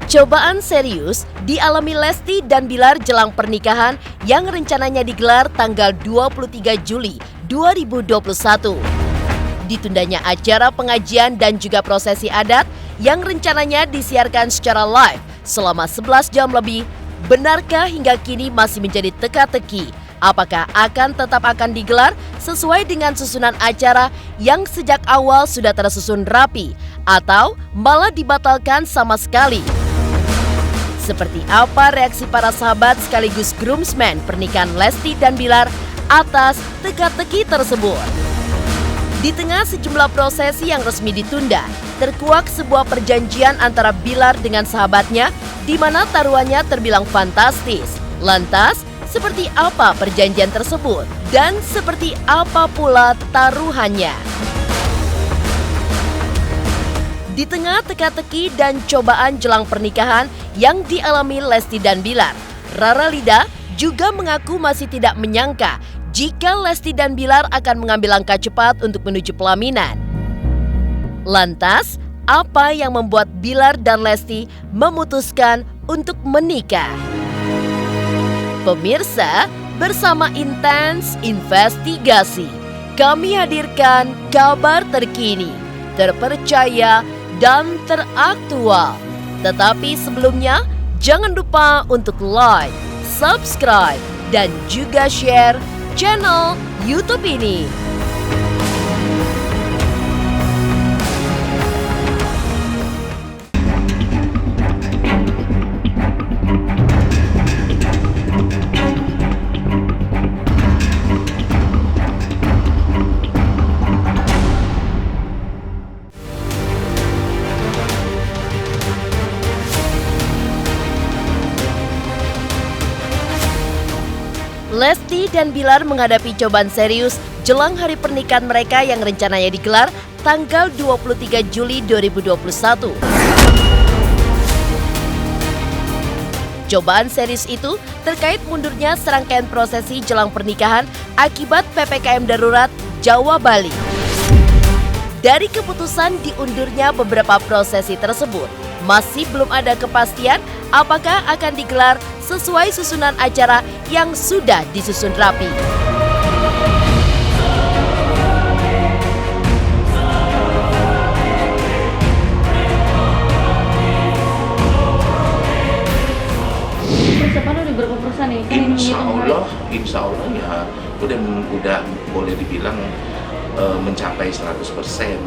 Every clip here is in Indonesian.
Cobaan serius dialami Lesti dan Bilar jelang pernikahan yang rencananya digelar tanggal 23 Juli 2021. Ditundanya acara pengajian dan juga prosesi adat yang rencananya disiarkan secara live selama 11 jam lebih, benarkah hingga kini masih menjadi teka-teki? Apakah tetap akan digelar sesuai dengan susunan acara yang sejak awal sudah tersusun rapi atau malah dibatalkan sama sekali? Seperti apa reaksi para sahabat sekaligus groomsmen pernikahan Lesti dan Bilar atas teka-teki tersebut? Di tengah sejumlah prosesi yang resmi ditunda, terkuak sebuah perjanjian antara Bilar dengan sahabatnya di mana taruhannya terbilang fantastis. Lantas, seperti apa perjanjian tersebut dan seperti apa pula taruhannya? Di tengah teka-teki dan cobaan jelang pernikahan yang dialami Lesti dan Bilar, Rara Lida juga mengaku masih tidak menyangka jika Lesti dan Bilar akan mengambil langkah cepat untuk menuju pelaminan. Lantas, apa yang membuat Bilar dan Lesti memutuskan untuk menikah? Pemirsa, bersama Intens Investigasi, kami hadirkan kabar terkini, terpercaya, dan teraktual. Tetapi sebelumnya, jangan lupa untuk like, subscribe, dan juga share channel YouTube ini. Lesti dan Bilar menghadapi cobaan serius jelang hari pernikahan mereka yang rencananya digelar tanggal 23 Juli 2021. Cobaan serius itu terkait mundurnya serangkaian prosesi jelang pernikahan akibat PPKM darurat Jawa Bali. Dari keputusan diundurnya beberapa prosesi tersebut, masih belum ada kepastian apakah akan digelar sesuai susunan acara yang sudah disusun rapi. Persiapannya udah berapa persen nih? Insya Allah ya udah boleh dibilang mencapai 100%,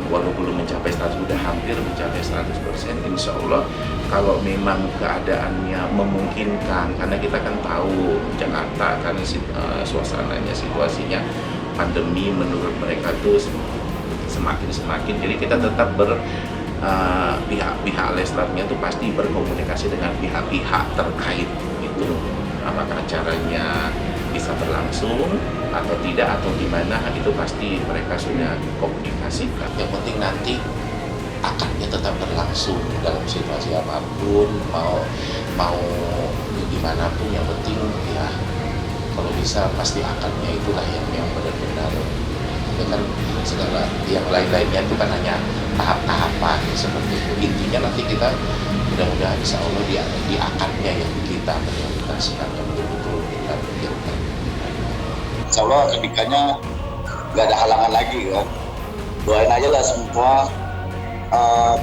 walaupun belum mencapai 100%, udah hampir mencapai 100%. Insya Allah kalau memang keadaannya memungkinkan, karena kita kan tahu Jakarta karena suasananya, situasinya pandemi menurut mereka tuh semakin, jadi kita tetap pihak Leslarnya tuh pasti berkomunikasi dengan pihak-pihak terkait itu, apakah acaranya bisa berlangsung atau tidak atau gimana, itu pasti mereka sudah komunikasikan. Yang penting nanti akadnya tetap berlangsung dalam situasi apapun, mau gimana pun, yang penting ya kalau bisa pasti akadnya itulah yang benar-benar. Ya kan segala yang lain-lainnya itu kan hanya tahap-tahapan seperti itu. Intinya nanti kita mudah-mudahan insya Allah di akadnya yang kita implementasikan betul-betul kita pikirkan. Insya Allah nikahnya nggak ada halangan lagi kan. Doain aja lah semua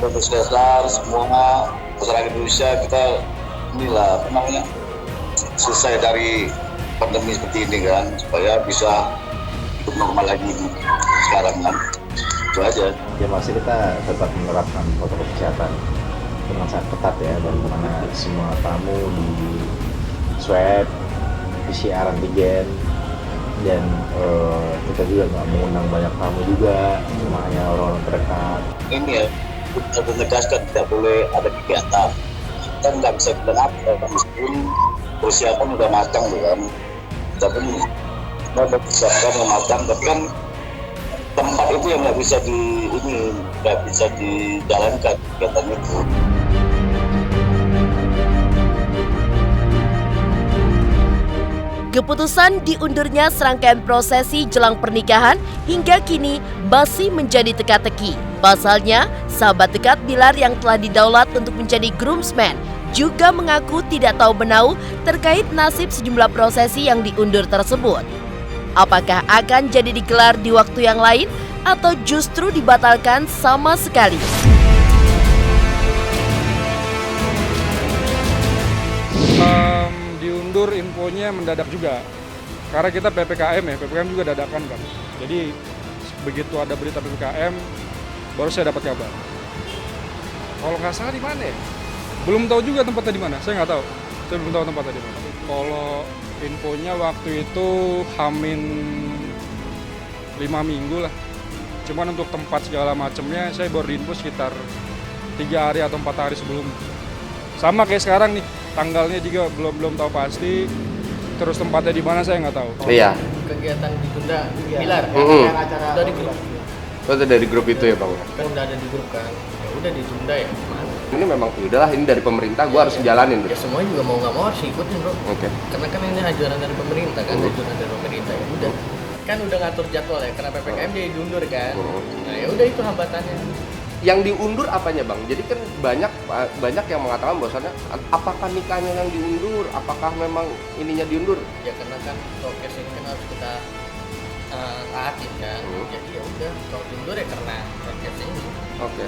Profesor Leslar, semua masyarakat Indonesia, kita inilah apa namanya selesai dari pandemi seperti ini kan, supaya bisa hidup normal lagi sekarang kan. Itu aja. Ya masih kita tetap menerapkan protokol kesehatan dengan sangat ketat ya, bagaimana semua tamu di swab, PCR antigen, dan kita juga nggak mengundang banyak tamu juga, cuma hanya orang-orang terdekat. Ini ya, kita menegaskan tidak boleh ada kegiatan. Kita nggak bisa bilang apa, meskipun persiapan udah matang kan. Tapi kita udah persiapkan yang matang, tapi kan tempat itu yang nggak bisa dijalankan kegiatan itu. Keputusan diundurnya serangkaian prosesi jelang pernikahan hingga kini masih menjadi teka-teki. Pasalnya, sahabat dekat Bilar yang telah didaulat untuk menjadi groomsmen juga mengaku tidak tahu menau terkait nasib sejumlah prosesi yang diundur tersebut. Apakah akan jadi digelar di waktu yang lain atau justru dibatalkan sama sekali? Diundur infonya mendadak juga. Karena kita PPKM ya, PPKM juga dadakan kan. Jadi begitu ada berita PPKM, baru saya dapat kabar. Kalau nggak salah di mana ya? Belum tahu juga tempatnya di mana, saya nggak tahu. Saya belum tahu tempatnya di mana. Kalau infonya waktu itu Hamin 5 minggu lah. Cuman untuk tempat segala macamnya saya baru diinfo sekitar 3 hari atau 4 hari sebelum. Sama kayak sekarang nih, tanggalnya juga belum tahu pasti. Terus tempatnya di mana saya nggak tahu. Iya. Kegiatan ditunda Bilar. Mm-hmm. Dari grup. Oh, itu dari grup itu ya bang? Kan udah ada di grup kan. Ya udah ditunda ya. Ini memang udahlah, ini dari pemerintah, gue harus jalanin bro. Ya semua juga mau nggak mau harus ikutin bro. Oke. Karena kan ini ajaran dari pemerintah kan, ajaran dari pemerintah ya udah. Kan udah ngatur jadwal ya, karena PPKM jadi diundur kan. Nah ya udah itu hambatannya. Yang diundur apanya bang? Jadi kan banyak yang mengatakan bahwasannya apakah nikahnya yang diundur, apakah memang ininya diundur? Ya karena kan prokes ini kan harus kita taatin kan. Jadi ya udah kalau diundur ya karena prokes ini. Oke.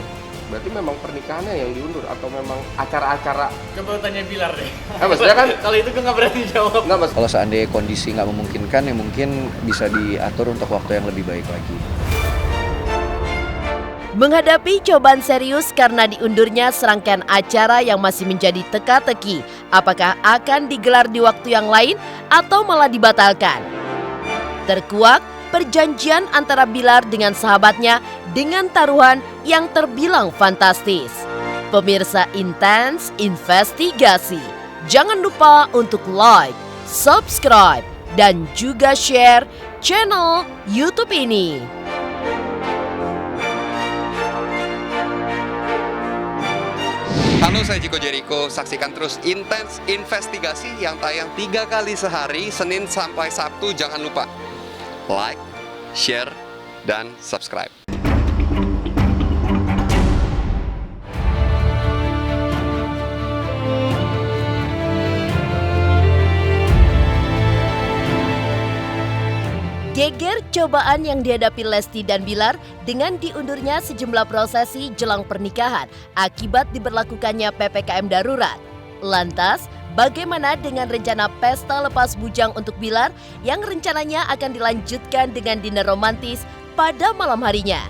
Berarti memang pernikahannya yang diundur atau memang acara-acara? Coba tanya Bilar deh. Maksudnya kan? Kalau itu gue nggak berani jawab. Nggak mas. Kalau seandainya kondisi nggak memungkinkan, ya mungkin bisa diatur untuk waktu yang lebih baik lagi. Menghadapi cobaan serius karena diundurnya serangkaian acara yang masih menjadi teka-teki, apakah akan digelar di waktu yang lain atau malah dibatalkan? Terkuak perjanjian antara Bilar dengan sahabatnya dengan taruhan yang terbilang fantastis. Pemirsa Intens Investigasi, jangan lupa untuk like, subscribe, dan juga share channel YouTube ini. Halo, saya Chico Jericho. Saksikan terus Intens Investigasi yang tayang 3 kali sehari, Senin sampai Sabtu. Jangan lupa like, share, dan subscribe. Geger cobaan yang dihadapi Lesti dan Bilar dengan diundurnya sejumlah prosesi jelang pernikahan akibat diberlakukannya PPKM darurat. Lantas, bagaimana dengan rencana pesta lepas bujang untuk Bilar yang rencananya akan dilanjutkan dengan dinner romantis pada malam harinya?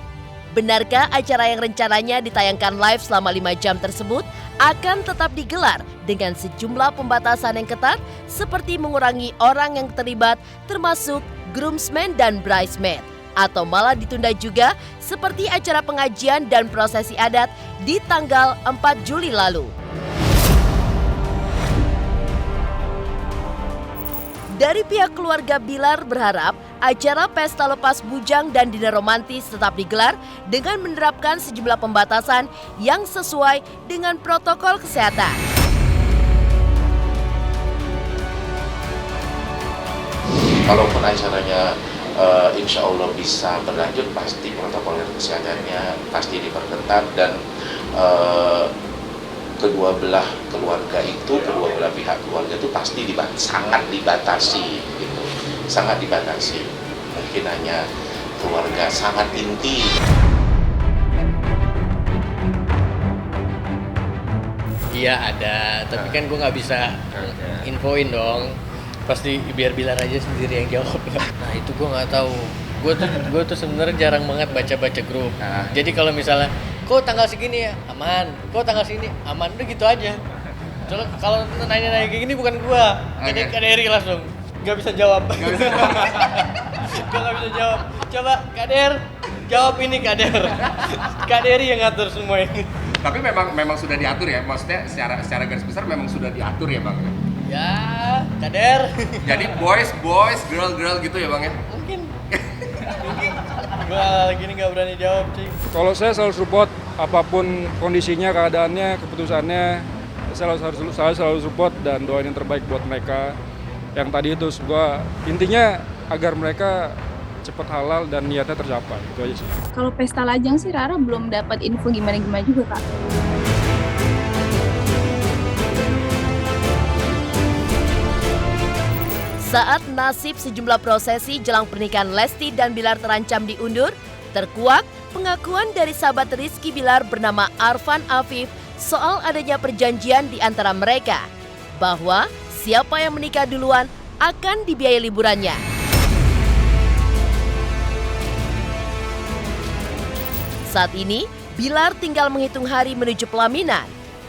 Benarkah acara yang rencananya ditayangkan live selama 5 jam tersebut akan tetap digelar dengan sejumlah pembatasan yang ketat seperti mengurangi orang yang terlibat termasuk groomsmen dan bridesmaid, atau malah ditunda juga seperti acara pengajian dan prosesi adat di tanggal 4 Juli lalu. Dari pihak keluarga Bilar berharap acara pesta lepas bujang dan dinner romantis tetap digelar dengan menerapkan sejumlah pembatasan yang sesuai dengan protokol kesehatan. Kalaupun acaranya insya Allah bisa berlanjut, pasti protokol kesehatannya pasti diperketat dan kedua belah pihak keluarga itu pasti sangat dibatasi gitu. Sangat dibatasi. Mungkin hanya keluarga sangat inti. Iya ada, tapi kan gue nggak bisa infoin dong. Pasti biar Bilar aja sendiri yang jawab. Nah itu gue nggak tahu. Gue tuh sebenarnya jarang banget baca grup. Jadi kalau misalnya, kok tanggal segini ya aman, kok tanggal segini aman, udah gitu aja. Kalau nanya-nanya kayak gini bukan gue, Kak Dery langsung nggak bisa jawab. Nggak bisa jawab. Coba Kak Der, jawab ini Kak Der. Kak Dery yang ngatur semua ini. Tapi memang sudah diatur ya, maksudnya secara garis besar memang sudah diatur ya bang? Ya, Kak Der. Jadi boys, girl gitu ya bang ya? Mungkin. Gua gini nggak berani jawab sih. Kalau saya selalu support apapun kondisinya, keadaannya, keputusannya, saya selalu support dan doain yang terbaik buat mereka. Yang tadi itu gua intinya agar mereka cepat halal dan niatnya tercapai, itu aja sih. Kalau pesta lajang sih Rara belum dapat info gimana juga Kak. Saat nasib sejumlah prosesi jelang pernikahan Lesti dan Bilar terancam diundur, terkuak pengakuan dari sahabat Rizky Bilar bernama Arfan Afif soal adanya perjanjian di antara mereka bahwa siapa yang menikah duluan akan dibiayai liburannya. Saat ini, Bilar tinggal menghitung hari menuju pelaminan.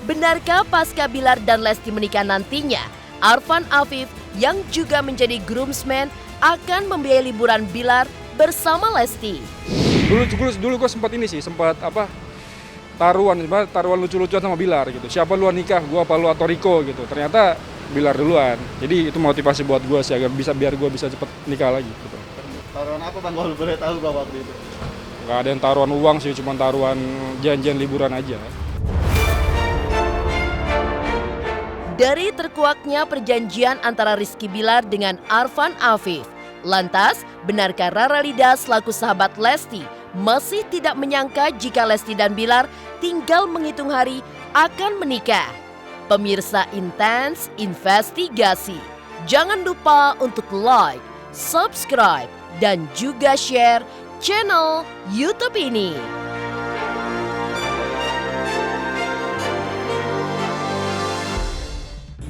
Benarkah pasca Bilar dan Lesti menikah nantinya, Arfan Afif yang juga menjadi groomsman akan membiayai liburan Bilar bersama Lesti? Dulu gue sempat taruhan lucu-lucuan sama Bilar gitu. Siapa luan nikah, gue apa lu atau Riko gitu. Ternyata Bilar duluan. Jadi itu motivasi buat gue sih biar gue bisa cepet nikah lagi gitu. Taruhan apa Bang kalau boleh tahu Bang waktu itu? Gak ada yang taruhan uang sih, cuma taruhan janjian liburan aja. Dari terkuaknya perjanjian antara Rizky Bilar dengan Arfan Afif, lantas benarkah Rara Lida selaku sahabat Lesti masih tidak menyangka jika Lesti dan Bilar tinggal menghitung hari akan menikah? Pemirsa Intens Investigasi, jangan lupa untuk like, subscribe, dan juga share channel YouTube ini.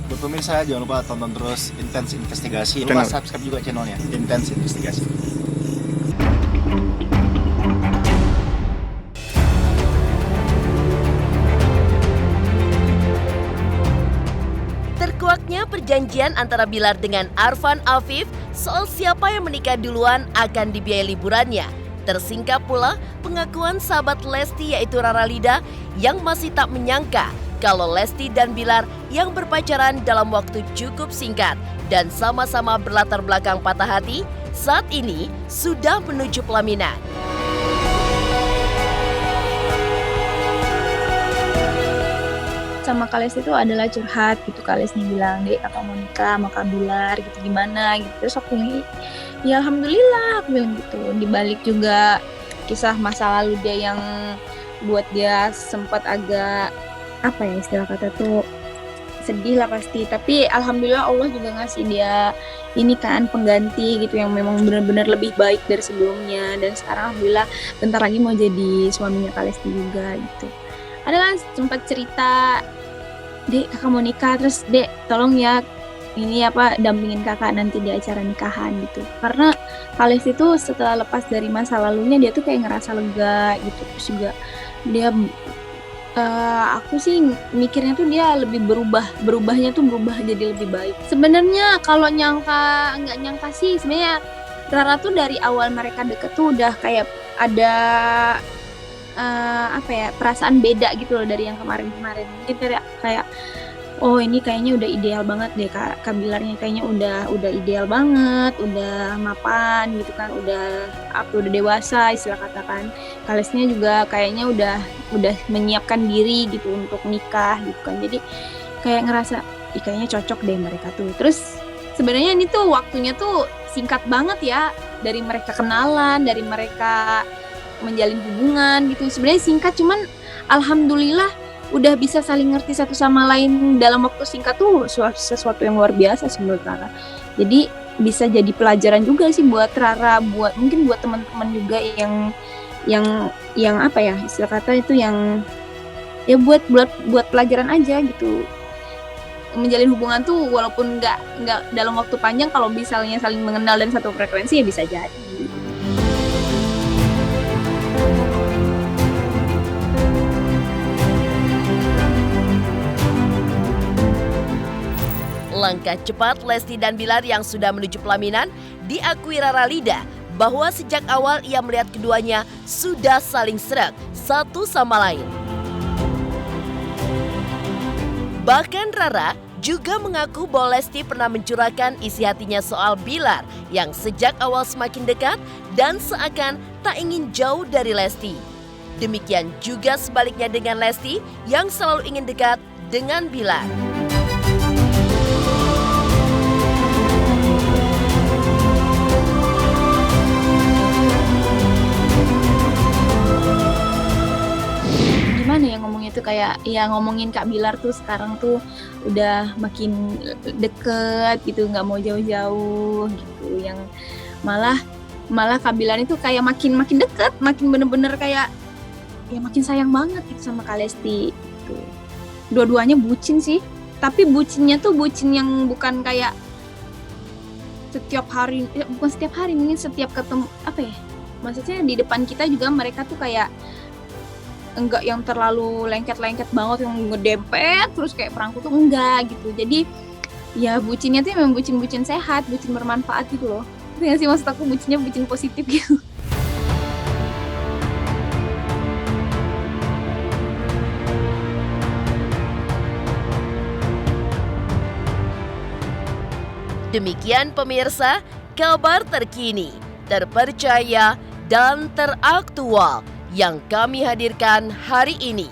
Buat pemirsa jangan lupa tonton terus Intens Investigasi. Lupa subscribe juga channelnya Intens Investigasi. Terkuaknya perjanjian antara Bilar dengan Arfan Afif soal siapa yang menikah duluan akan dibiayai liburannya. Tersingkap pula pengakuan sahabat Lesti yaitu Rara Lida yang masih tak menyangka kalau Lesti dan Bilar yang berpacaran dalam waktu cukup singkat dan sama-sama berlatar belakang patah hati saat ini sudah menuju pelaminan. Sama Kak Lesti itu adalah curhat gitu. Kak Lesti bilang, "Dek, kakak mau nikah sama Kak Bilar gitu, gimana?" gitu. Terus aku bilang, "Ya alhamdulillah," aku bilang gitu. Dibalik juga kisah masa lalu dia yang buat dia sempat agak apa ya istilah kata tuh sedih lah pasti. Tapi alhamdulillah Allah juga ngasih dia ini kan pengganti gitu yang memang benar-benar lebih baik dari sebelumnya. Dan sekarang alhamdulillah bentar lagi mau jadi suaminya Kak Lesti juga gitu. Adalah sempat cerita, "Dek, kakak mau nikah, terus Dek tolong ya ini dampingin kakak nanti di acara nikahan," gitu. Karena Kak Lesti tuh setelah lepas dari masa lalunya dia tuh kayak ngerasa lega gitu. Terus juga dia aku sih mikirnya tuh dia lebih berubahnya tuh berubah jadi lebih baik. Sebenarnya kalau nggak nyangka sih sebenarnya Rara tuh dari awal mereka deket tuh udah kayak ada perasaan beda gitu loh dari yang kemarin-kemarin. Mungkin kayak oh ini kayaknya udah ideal banget deh Kak Bilarnya, kayaknya udah ideal banget, udah mapan gitu kan, udah dewasa istilah katakan. Kalesnya juga kayaknya udah menyiapkan diri gitu untuk nikah gitu kan. Jadi kayak ngerasa kayaknya cocok deh mereka tuh. Terus sebenarnya ini tuh waktunya tuh singkat banget ya, dari mereka kenalan, dari mereka menjalin hubungan gitu. Sebenarnya singkat, cuman alhamdulillah udah bisa saling ngerti satu sama lain dalam waktu singkat tuh sesuatu yang luar biasa sih menurut Rara. Jadi bisa jadi pelajaran juga sih buat Rara, mungkin buat teman-teman juga yang apa ya istilah kata itu yang ya buat pelajaran aja gitu. Menjalin hubungan tuh walaupun nggak dalam waktu panjang, kalau misalnya saling mengenal dan satu frekuensi ya bisa jadi. Langkah cepat Lesti dan Bilar yang sudah menuju pelaminan diakui Rara Lida bahwa sejak awal ia melihat keduanya sudah saling sreg satu sama lain. Bahkan Rara juga mengaku bahwa Lesti pernah mencurahkan isi hatinya soal Bilar yang sejak awal semakin dekat dan seakan tak ingin jauh dari Lesti. Demikian juga sebaliknya dengan Lesti yang selalu ingin dekat dengan Bilar. Gimana ya ngomongnya tuh kayak ya ngomongin Kak Bilar tuh sekarang tuh udah makin deket gitu, nggak mau jauh-jauh gitu, yang malah Kak Bilar itu kayak makin deket, makin bener-bener kayak ya makin sayang banget gitu sama Kak Lesti gitu. Dua-duanya bucin sih, tapi bucinnya tuh bucin yang bukan kayak setiap hari, bukan setiap hari, mungkin setiap ketemu apa ya, maksudnya di depan kita juga mereka tuh kayak enggak yang terlalu lengket-lengket banget yang ngedempet terus kayak perangku tuh enggak gitu. Jadi ya bucinnya tuh memang bucin-bucin sehat, bucin bermanfaat gitu loh. Itu ya sih maksud aku, bucinnya bucin positif gitu. Demikian pemirsa, kabar terkini, terpercaya, dan teraktual yang kami hadirkan hari ini.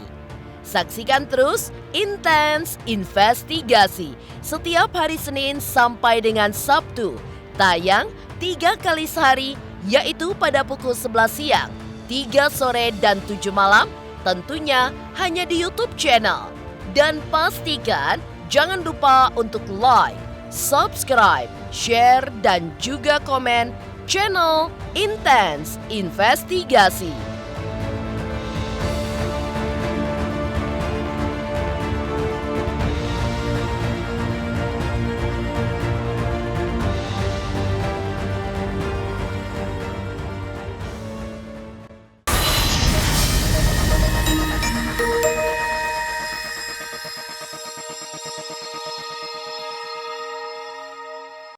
Saksikan terus Intens Investigasi setiap hari Senin sampai dengan Sabtu. Tayang 3 kali sehari, yaitu pada pukul 11 siang, 3 sore, dan 7 malam, tentunya hanya di YouTube channel. Dan pastikan jangan lupa untuk like, subscribe, share, dan juga komen channel Intens Investigasi.